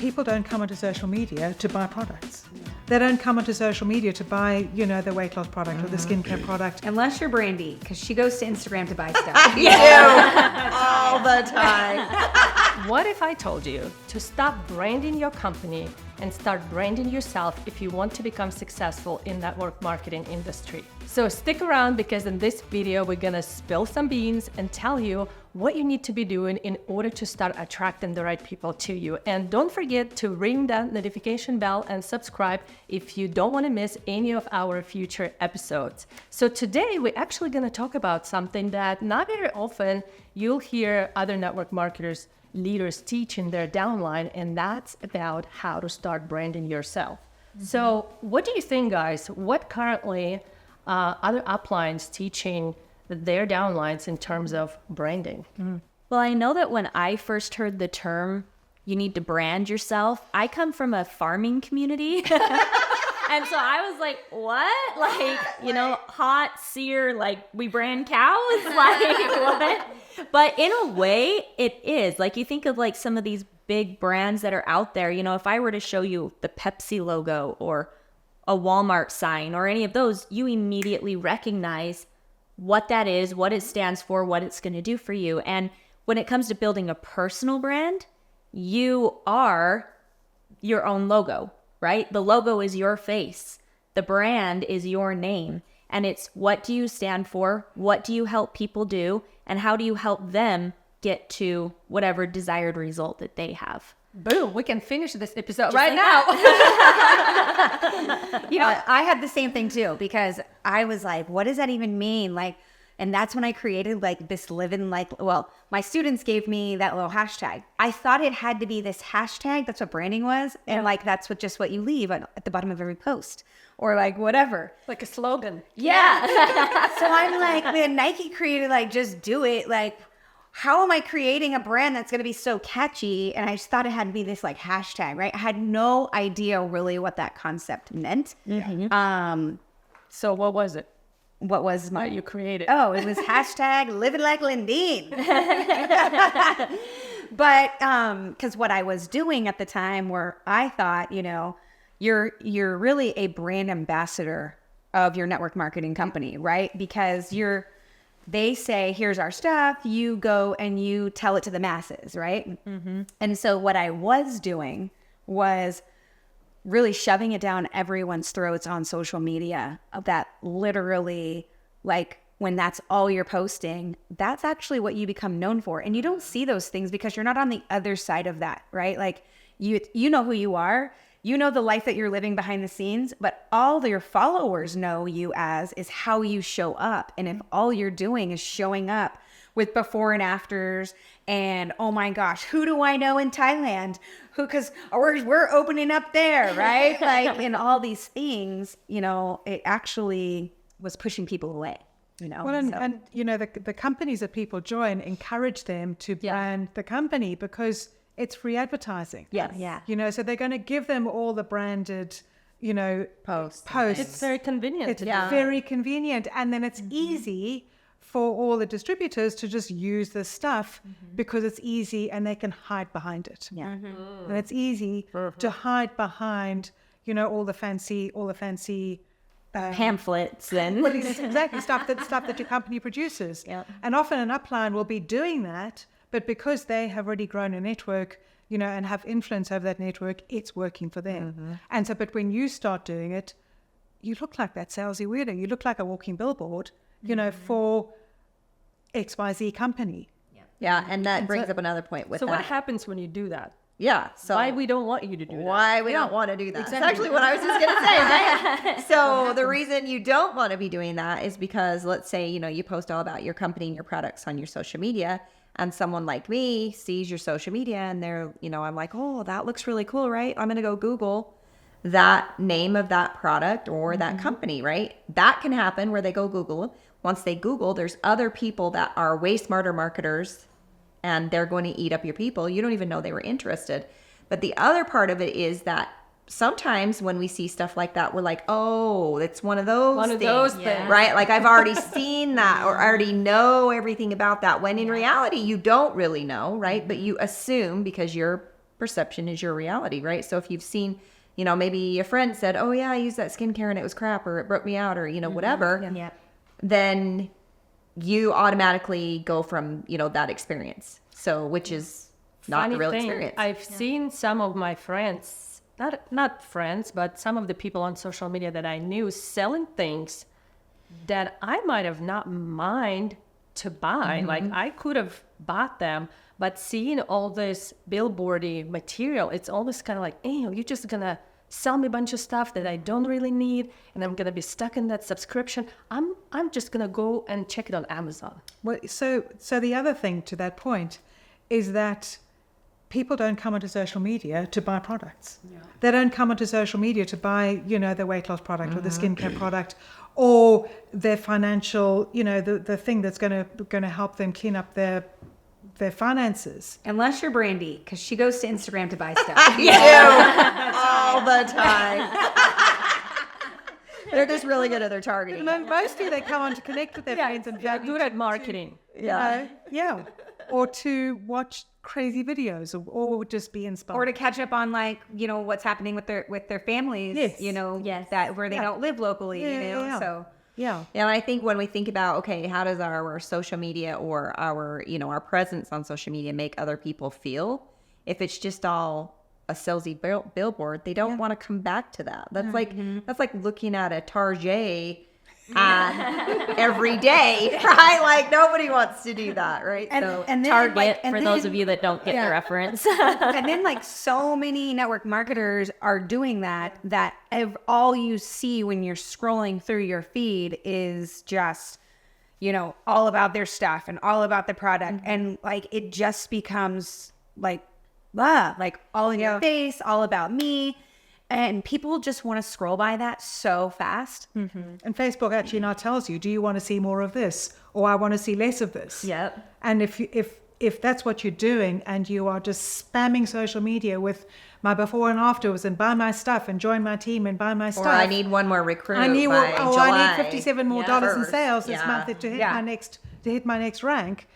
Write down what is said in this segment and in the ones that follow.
people don't come onto social media to buy products. They don't come onto social media to buy, the weight loss product or the skincare product. Unless you're Brandy, because she goes to Instagram to buy stuff. All the time. What if I told you to stop branding your company and start branding yourself if you want to become successful in network marketing industry? So stick around, because in this video, we're gonna spill some beans and tell you what you need to be doing in order to start attracting the right people to you. And don't forget to ring that notification bell and subscribe if you don't want to miss any of our future episodes. So today we're actually going to talk about something that not very often you'll hear other network marketers, leaders teach in their downline, and that's about how to start branding yourself. So what do you think, guys? What currently other uplines teaching their downlines in terms of branding? Well, I know that when I first heard the term, you need to brand yourself, I come from a farming community. And so I was like, what? Like, hot, sear, like we brand cows? Like, what? But in a way, it is. Like, you think of like some of these big brands that are out there, if I were to show you the Pepsi logo or a Walmart sign or any of those, you immediately recognize what that is, what it stands for, what it's going to do for you. And when it comes to building a personal brand, you are your own logo, right? The logo is your face. The brand is your name. And it's what do you stand for? What do you help people do? And how do you help them get to whatever desired result that they have? Boom, we can finish this episode Just right like now. I had the same thing too, because I was like, what does that even mean? Like, and that's when I created like this my students gave me that little hashtag. I thought it had to be this hashtag. That's what branding was. And like, that's what you leave at the bottom of every post or like whatever. Like a slogan. Yeah. So I'm like, man, Nike created like, just do it. Like, how am I creating a brand that's going to be so catchy? And I just thought it had to be this like hashtag, right? I had no idea really what that concept meant. So what was it? What was That you created? Oh, it was hashtag living like Lindeen. But because what I was doing at the time, where I thought, you're really a brand ambassador of your network marketing company, right? Because they say, here's our stuff, you go and you tell it to the masses, right? And so what I was doing was really shoving it down everyone's throats on social media, that literally, like, when that's all you're posting, that's actually what you become known for. And you don't see those things because you're not on the other side of that, right? Like, you know who you are. You know the life that you're living behind the scenes, but all your followers know you as is how you show up. And if all you're doing is showing up with before and afters and, oh my gosh, who do I know in Thailand? Because we're opening up there, right? Like, in all these things, it actually was pushing people away. Well, and the companies that people join encourage them to brand the company because it's free advertising. Yes. Yeah. So they're going to give them all the branded, posts. It's very convenient. It's very convenient. And then it's easy for all the distributors to just use this stuff because it's easy and they can hide behind it. Yeah. And it's easy to hide behind, all the fancy Pamphlets and exactly stuff that your company produces. Yep. And often an upline will be doing that, but because they have already grown a network, and have influence over that network, it's working for them. And so, but when you start doing it, you look like that salesy weirdo. You look like a walking billboard, for XYZ company. Yeah, and that brings up another point with So that. what happens when you do that? Yeah, so Why we don't want you to do that? why we don't want to do that. That's actually what I was just going to say, right? So the reason you don't want to be doing that is because, let's say, you post all about your company and your products on your social media, and someone like me sees your social media and they're, I'm like, oh, that looks really cool, right? I'm going to go Google that name of that product or that company, right? That can happen where they go Google. Once they Google, there's other people that are way smarter marketers and they're going to eat up your people. You don't even know they were interested. But the other part of it is that sometimes when we see stuff like that, we're like, oh, it's one of those things, right? Like, I've already seen that or already know everything about that, when in reality, you don't really know, right? But you assume because you're perception is your reality, right? So if you've seen, you know, maybe a friend said, oh yeah, I used that skincare and it was crap, or it broke me out, or, you know, whatever, then you automatically go from, you know, that experience. So, which is not Funny the real thing, experience. I've seen some of my friends, not friends, but some of the people on social media that I knew selling things that I might have not mind to buy. Like I could have bought them, but seeing all this billboardy material, it's always kind of like, hey, you're just gonna sell me a bunch of stuff that I don't really need, and I'm gonna be stuck in that subscription. I'm just gonna go and check it on Amazon. Well, so the other thing to that point is that people don't come onto social media to buy products. They don't come onto social media to buy, you know, the weight loss product or the skincare product or their financial, you know, the thing that's going to help them clean up their finances. Unless you're Brandy, because she goes to Instagram to buy stuff. You do all the time. They're just really good at their targeting. Mostly they come on to connect with their friends and They're family. good at marketing. Yeah. Or to watch crazy videos or just be inspired. Or to catch up on, like, you know, what's happening with their families. Yes. You know, Yes. that where they don't live locally. Yeah, you know, yeah. so. Yeah. And I think when we think about, okay, how does our social media or our, you know, our presence on social media make other people feel? If it's just all a salesy billboard, they don't want to come back to that. That's like looking at a Target ad every day, right? Like nobody wants to do that, right? And then, Target, like, and for then- those of you that don't get the reference. And then, like, so many network marketers are doing that all you see when you're scrolling through your feed is just, you know, all about their stuff and all about the product. And like, it just becomes like all in your face, all about me. And people just want to scroll by that so fast. And Facebook actually now tells you, do you want to see more of this? Or I want to see less of this. Yep. And if that's what you're doing and you are just spamming social media with my before and afters and buy my stuff and join my team and buy my stuff. Or I need one more recruit. I need by July. I need $57 more dollars in First. sales this Yeah. month to hit my next rank.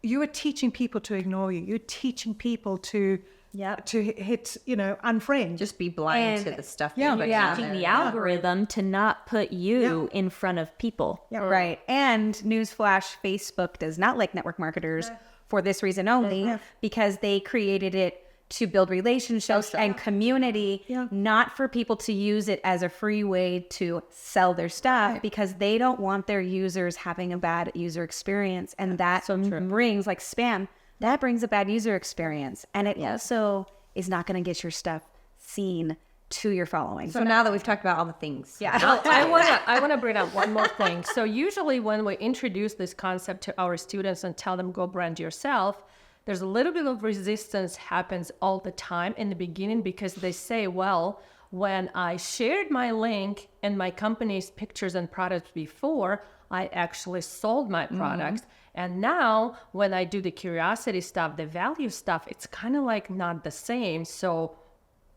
You are teaching people to ignore you. You're teaching people to hit, you know, unfriend. Just be blind And- to the stuff. Yeah. that you're Yeah. putting Teaching out the there. algorithm to not put you in front of people. Right. And newsflash, Facebook does not like network marketers for this reason only, because they created it to build relationships and community, not for people to use it as a free way to sell their stuff, because they don't want their users having a bad user experience. And that brings, like spam, that brings a bad user experience. And it also is not going to get your stuff seen to your following. So now that we've talked about all the things. Yeah. I wanna bring up one more thing. So usually when we introduce this concept to our students and tell them go brand yourself, there's a little bit of resistance happens all the time in the beginning, because they say, well, when I shared my link and my company's pictures and products before, I actually sold my products. And now when I do the curiosity stuff, the value stuff, it's kind of like not the same. So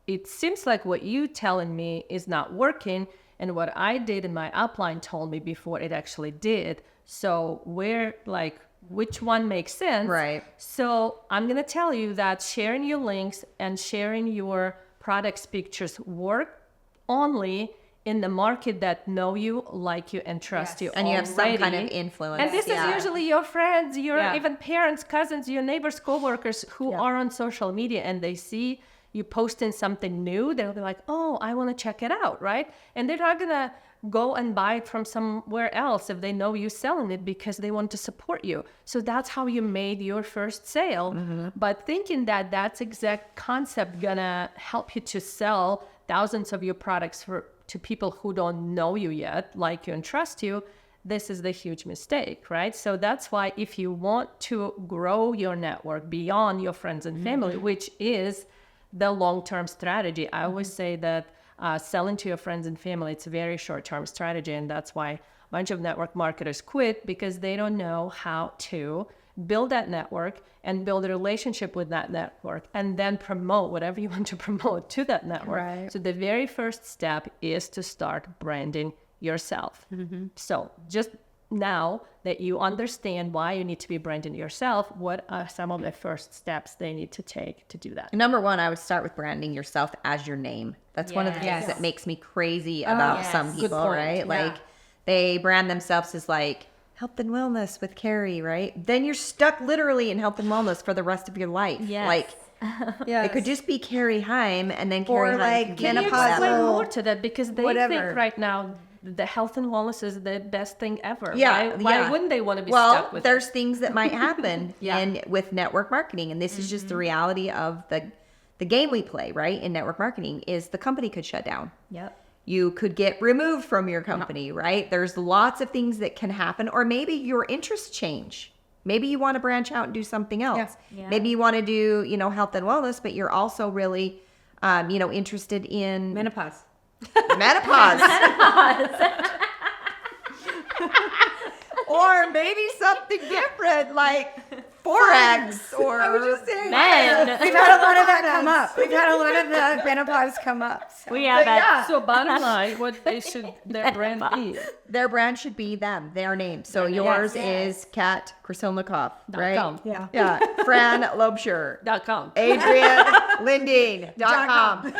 it seems like what you telling me is not working, and what I did in my upline told me before it actually did. So which one makes sense? Right. So I'm going to tell you that sharing your links and sharing your products pictures work only in the market that know you, like you, and trust you. And you have some kind of already. influence. And this is usually your friends, your Yeah. even parents, cousins, your neighbors, coworkers who are on social media, and they see you posting something new. They'll be like, oh, I want to check it out, right? And they're not going to go and buy it from somewhere else if they know you selling it, because they want to support you. So that's how you made your first sale. But thinking that that's exact concept gonna help you to sell thousands of your products to people who don't know you yet, like you and trust you, this is the huge mistake, right? So that's why if you want to grow your network beyond your friends and family, which is the long-term strategy, I always say that selling to your friends and family, it's a very short-term strategy. And that's why a bunch of network marketers quit, because they don't know how to build that network and build a relationship with that network and then promote whatever you want to promote to that network. Right. So the very first step is to start branding yourself. So just now that you understand why you need to be branding yourself, what are some of the first steps they need to take to do that? Number one, I would start with branding yourself as your name. That's one of the things Yes. that makes me crazy about yes. some Good people, point. right? Yeah. Like they brand themselves as like health and wellness with Carrie, right? Then you're stuck literally in health and wellness for the rest of your life. Yes. Like it could just be Carrie Heim and then Carrie Heim like can Can you menopause explain or more to that? Because they whatever. think right now the health and wellness is the best thing ever. Yeah, right? Why yeah. wouldn't they want to be well, stuck with there's it? things that might happen Yeah. in with network marketing, and this is just the reality of the game we play, right? In network marketing is the company could shut down. Yep. You could get removed from your company, right? There's lots of things that can happen, or maybe your interests change. Maybe you want to branch out and do something else. Yeah. Maybe you want to do, health and wellness, but you're also really, interested in Menopause. menopause. Or maybe something different like Forex or I was just saying Men. We've had a lot of that come up. We've had a lot of the menopause come up. So. We have that. So bottom line, what they should their brand be. their brand should be them, their name. So yours is Kat Krasilnikov, right? .com. Yeah. Yeah. Fran Lobsher. .com. Adrian Linding.com.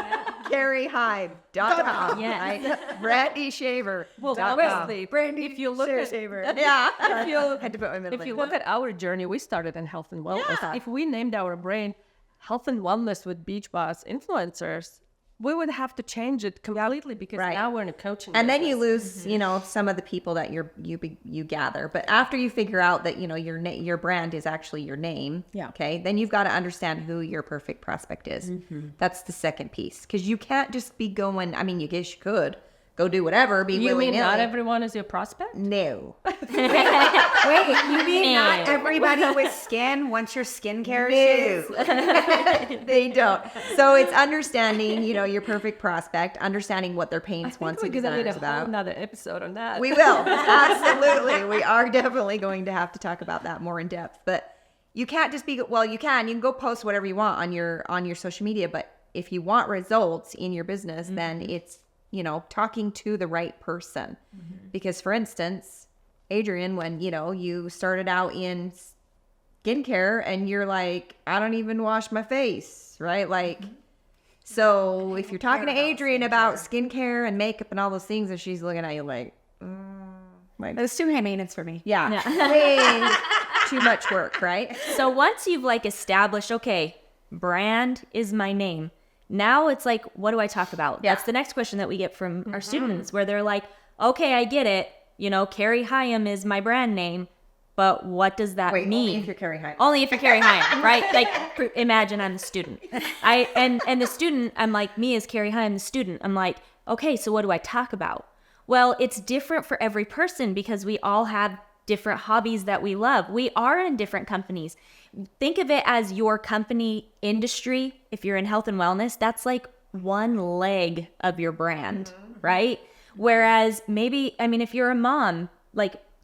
CarrieHyde.com. Yes. Right? Brandy Shaver. Well, .com. obviously, if you look at Yeah. if you Had to put my middle if you name. look at our journey, we started in health and wellness. Yeah. If we named our brand health and wellness with Beach Boss influencers, we would have to change it completely because Right. now we're in a coaching And then you business. lose, some of the people that you gather. But after you figure out that your brand is actually your name, Yeah. okay, then you've got to understand who your perfect prospect is. That's the second piece, because you can't just be going. I mean, you guess you could go do whatever, be You willy mean not nilly. everyone is your prospect? No, Wait, you mean not Man. everybody with skin wants your skincare no, shoes? they don't. So it's understanding, your perfect prospect, understanding what their pains, I wants, think and we're gonna need desires a whole about. another episode on that. We will. Absolutely. We are definitely going to have to talk about that more in depth. But you can't just be, well, you can go post whatever you want on your social media. But if you want results in your business, then it's, talking to the right person. Because for instance, Adrian, when, you started out in skincare and you're like, I don't even wash my face, right? Like, so if you're talking to Adrian about skincare and makeup and all those things, and she's looking at you like, It's too high maintenance for me. yeah, way too much work, right? So once you've established, okay, brand is my name. Now it's like, what do I talk about? Yeah. That's the next question that we get from our students, where they're like, okay, I get it. Carrie Hyam is my brand name, but what does that Wait, mean? only if you're Carrie Hyam. Only if you're Carrie Hyam, right? Imagine I'm the student. And the student, I'm like, me as Carrie Hyam, the student, I'm like, okay, so what do I talk about? Well, it's different for every person because we all have different hobbies that we love. We are in different companies. Think of it as your company industry. If you're in health and wellness, that's like one leg of your brand, right? Whereas maybe, if you're a mom,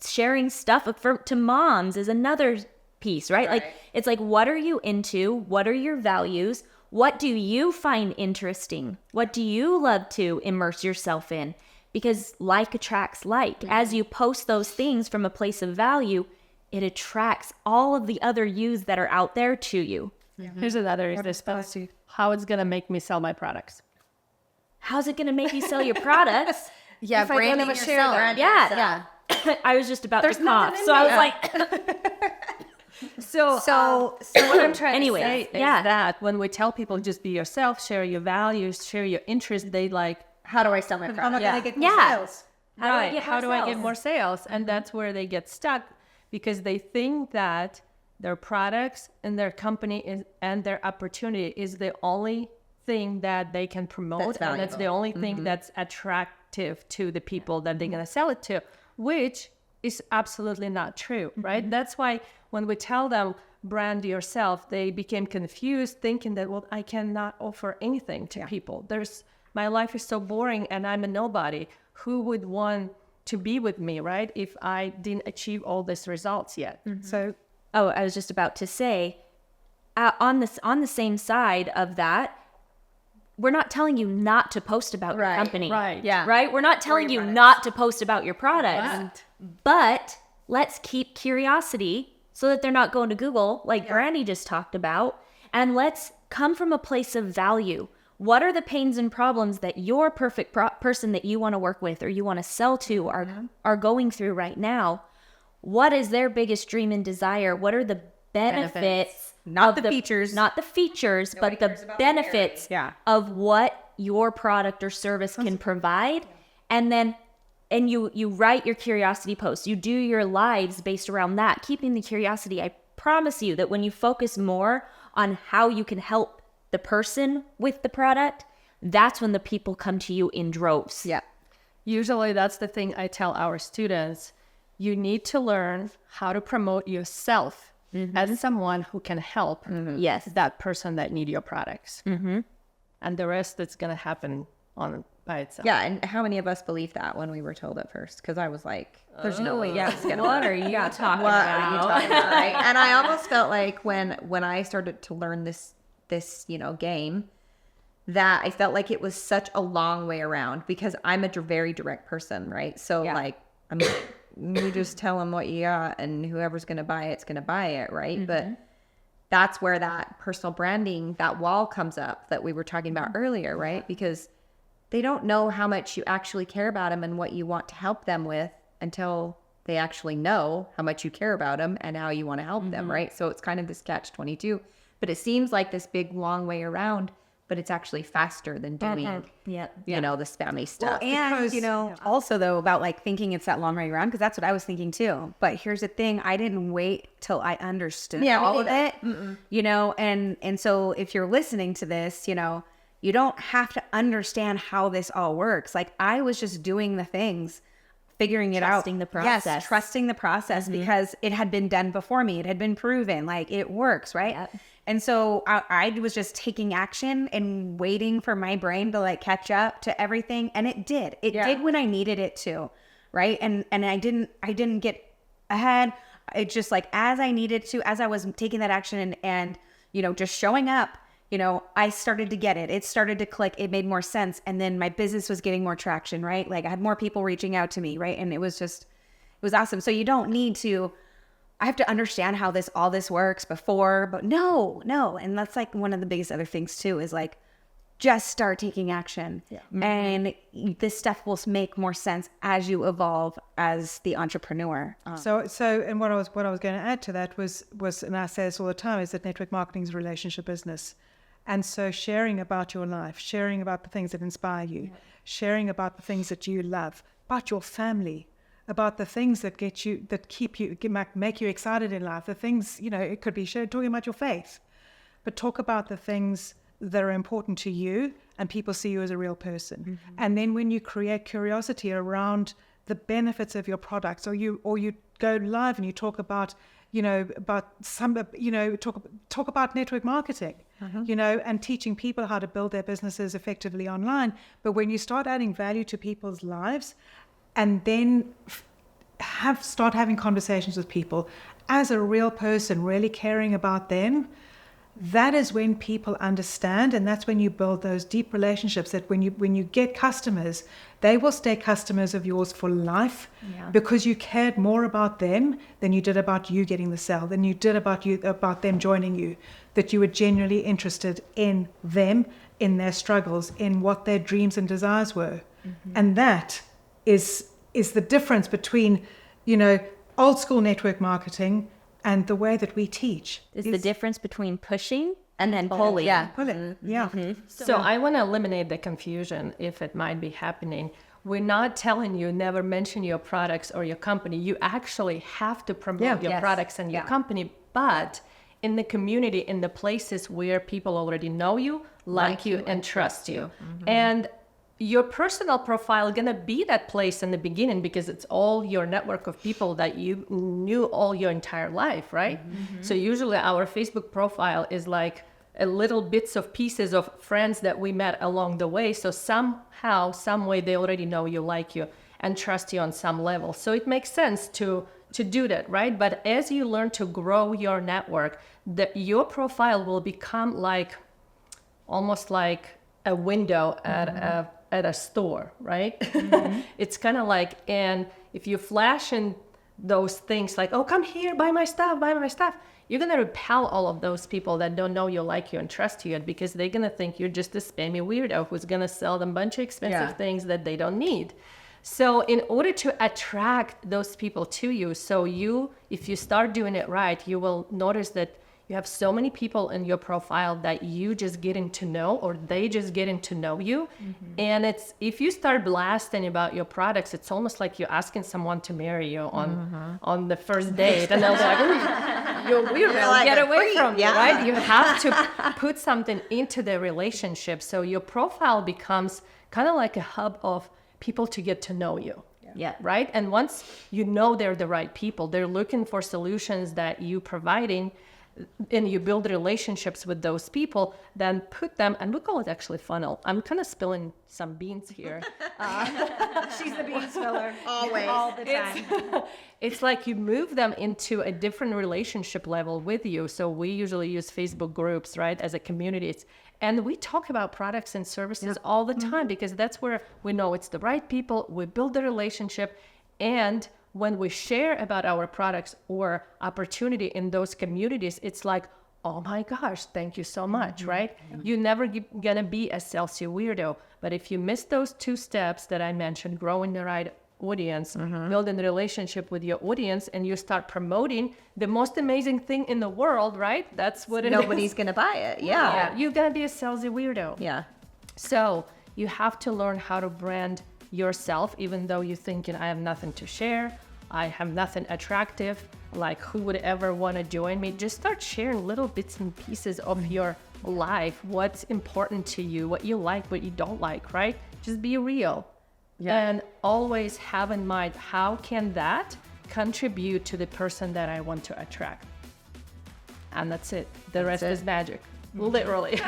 sharing stuff to moms is another piece, right? It's like, what are you into? What are your values? What do you find interesting? What do you love to immerse yourself in? Because like attracts like. As you post those things from a place of value, it attracts all of the other yous that are out there to you. Here's another response to how it's gonna make me sell my products. How's it going to make you sell your products? Yeah, branding yourself. Yeah. I was just about to cough. So I was like, So what I'm trying Anyway, to say is that when we tell people just be yourself, share your values, share your interests, they How do I sell my I'm product? not Yeah. going to get Yeah. sales. how do I get more sales? And that's where they get stuck because they think that their products and their company and their opportunity is the only thing that they can promote, and that's the only thing that's attractive to the people that they're going to sell it to, which is absolutely not true, right? That's why when we tell them brand yourself, they became confused thinking that, well, I cannot offer anything to people. My life is so boring and I'm a nobody. Who would want to be with me, right? If I didn't achieve all these results yet. So I was just about to say, on the same side of that, we're not telling you not to post about your company. Right. Yeah. Right? We're not telling you not to post about your products. But let's keep curiosity so that they're not going to Google, like Brandy just talked about. And let's come from a place of value. What are the pains and problems that your perfect person that you want to work with or you want to sell to are going through right now? What is their biggest dream and desire? What are the benefits? Not the features. Not the features, but the benefits of what your product or service can provide. And then you write your curiosity posts. You do your lives based around that, keeping the curiosity. I promise you that when you focus more on how you can help the person with the product, that's when the people come to you in droves. Yeah. Usually that's the thing I tell our students. You need to learn how to promote yourself as someone who can help Yes. that person that need your products. And the rest is going to happen by itself. Yeah, and how many of us believed that when we were told at first? Because I was like, there's no way Yeah. this is gonna What work. are you talking What about? are you talking about, right? And I almost felt like when I started to learn this game, that I felt like it was such a long way around, because I'm a very direct person, right? So like, I'm like, you just tell them what you got, and whoever's gonna buy it's gonna buy it, right? But that's where that personal branding, that wall comes up that we were talking about earlier, right? Because they don't know how much you actually care about them and what you want to help them with until they actually know how much you care about them and how you want to help them, right? So it's kind of this catch-22. But it seems like this big, long way around, but it's actually faster than doing, you know, the spammy stuff. And, also though, about like thinking it's that long way around, because that's what I was thinking too. But here's the thing, I didn't wait till I understood all of it, and so if you're listening to this, you don't have to understand how this all works. Like, I was just doing the things, figuring it out. Trusting the process. Yes, trusting the process, because it had been done before me. It had been proven, like, it works, right? Yep. And so I was just taking action and waiting for my brain to like catch up to everything. And it did. It did when I needed it to, right? And I didn't get ahead. It just like, as I needed to, as I was taking that action and just showing up, I started to get it. It started to click. It made more sense. And then my business was getting more traction, right? Like, I had more people reaching out to me, right? And it was awesome. So you don't need to, I have to understand how all this works before, but no. And that's like one of the biggest other things too, is like, just start taking action. And this stuff will make more sense as you evolve as the entrepreneur. So, and what I was going to add to that was, and I say this all the time, is that network marketing is a relationship business. And so sharing about your life, sharing about the things that inspire you, sharing about the things that you love, about your family, about the things that make you excited in life, the things, it could be talking about your faith, but talk about the things that are important to you and people see you as a real person. And then when you create curiosity around the benefits of your products, or you go live and you talk about, talk about network marketing, and teaching people how to build their businesses effectively online. But when you start adding value to people's lives, and then start having conversations with people as a real person, really caring about them, that is when people understand, and that's when you build those deep relationships that when you get customers, they will stay customers of yours for life, because you cared more about them than you did about you getting the sale, than you did about them joining you, that you were genuinely interested in them, in their struggles, in what their dreams and desires were. And that is the difference between, old school network marketing and the way that we teach. Is the difference between pushing and then pulling. So I want to eliminate the confusion if it might be happening. We're not telling you never mention your products or your company. You actually have to promote your products and your company, but in the community, in the places where people already know you, like you, and trust you. And your personal profile is going to be that place in the beginning, because it's all your network of people that you knew all your entire life, right? So usually our Facebook profile is like a little bits of pieces of friends that we met along the way. So somehow, some way, they already know you, like you, and trust you on some level. So it makes sense to do that, right? But as you learn to grow your network, your profile will become almost like a window at a store, right? It's kind of like, and if you flash in those things like, oh, come here, buy my stuff, you're going to repel all of those people that don't know you, like you, and trust you yet, because they're going to think you're just a spammy weirdo who's going to sell them a bunch of expensive things that they don't need. So in order to attract those people to you, if you start doing it right, you will notice that you have so many people in your profile that you just getting to know, or they just getting to know you. And if you start blasting about your products, it's almost like you're asking someone to marry you on the first date. And they'll be like, "Ooh, you're weird, like get a away creep." from me," Yeah. right? You have to put something into the relationship. So your profile becomes kind of like a hub of people to get to know you. Yeah. Right? And once you know they're the right people, they're looking for solutions that you providing, and you build relationships with those people, then put them, and we call it actually funnel. I'm kind of spilling some beans here. She's the bean spiller. Always. All the time. It's like you move them into a different relationship level with you. So we usually use Facebook groups, right, as a community. And we talk about products and services all the time, because that's where we know it's the right people. We build the relationship, and when we share about our products or opportunity in those communities, it's like, oh my gosh, thank you so much, right? You're never gonna be a salesy weirdo. But if you miss those 2 steps that I mentioned, growing the right audience, building the relationship with your audience, and you start promoting the most amazing thing in the world, right? That's what it is. Nobody's going to buy it. Yeah. You're gonna be a salesy weirdo. Yeah. So you have to learn how to brand yourself, even though you're thinking, I have nothing to share, I have nothing attractive, like who would ever want to join me? Just start sharing little bits and pieces of your life, what's important to you, what you like, what you don't like, right? Just be real. And always have in mind, how can that contribute to the person that I want to attract? And that's it. The rest is magic, literally.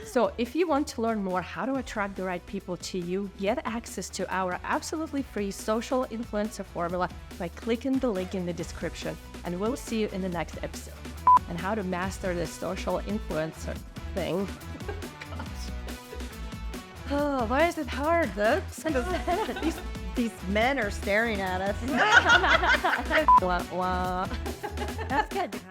So if you want to learn more how to attract the right people to you, get access to our absolutely free social influencer formula by clicking the link in the description. And we'll see you in the next episode. And how to master the social influencer thing. Oh, why is it hard, though? These men are staring at us. That's good.